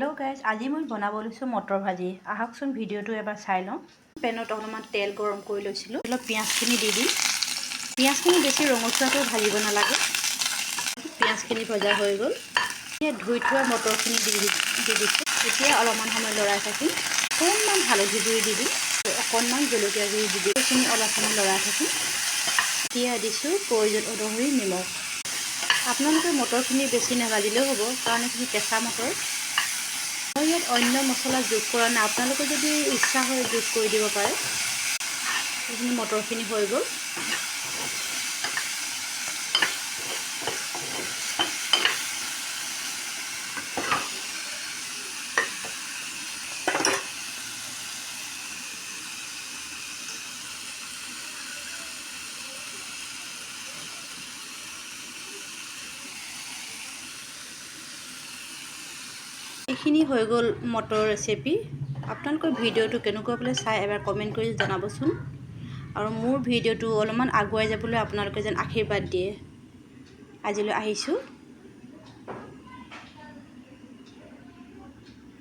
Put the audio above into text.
Hello' guys, আজি মই বনাব লৈছোঁ মটৰ ভাজি। আহকচোন ভিডিঅ'টো এবাৰ চাই লওঁ। পেনত অলপমান তেল গৰম কৰি লৈছিলোঁ। অলপ পিঁয়াজখিনি দি দিম। পিঁয়াজখিনি বেছি ৰঙচুৱাকৈ ভাজিব নালাগে। পিঁয়াজখিনি ভজা হৈ গ'ল। এতিয়া ধুই থোৱা মটৰখিনি দি দিছোঁ। এতিয়া অলপমান সময় লৰাই থাকিম। অকণমান হালধি গুড়ি দি দিম। অকণমান জলকীয়া গুড়ি দি দিম। এইখিনি অলপ সময় লৰাই থাকিম। এতিয়া দিছোঁ প্ৰয়োজন অনুসৰি নিমখ। আপোনালোকে মটৰখিনি বেছি নাভাজিলেও হ'ব, কাৰণ এইখিনি কেঁচা মটৰ। মই ইয়াত অন্য মছলা যোগ কৰা নাই। আপোনালোকে যদি ইচ্ছা হয় যোগ কৰি দিব পাৰে। এইখিনি মটৰখিনি হৈ গ'ল। এইখিনি হৈ গ'ল মটৰ ৰেচিপি। আপোনালোকৰ ভিডিঅ'টো কেনেকুৱা পালে চাই এবাৰ কমেণ্ট কৰি জনাবচোন। আৰু মোৰ ভিডিঅ'টো অলপমান আগুৱাই যাবলৈ আপোনালোকে যেন আশীৰ্বাদ দিয়ে। আজিলৈ আহিছোঁ।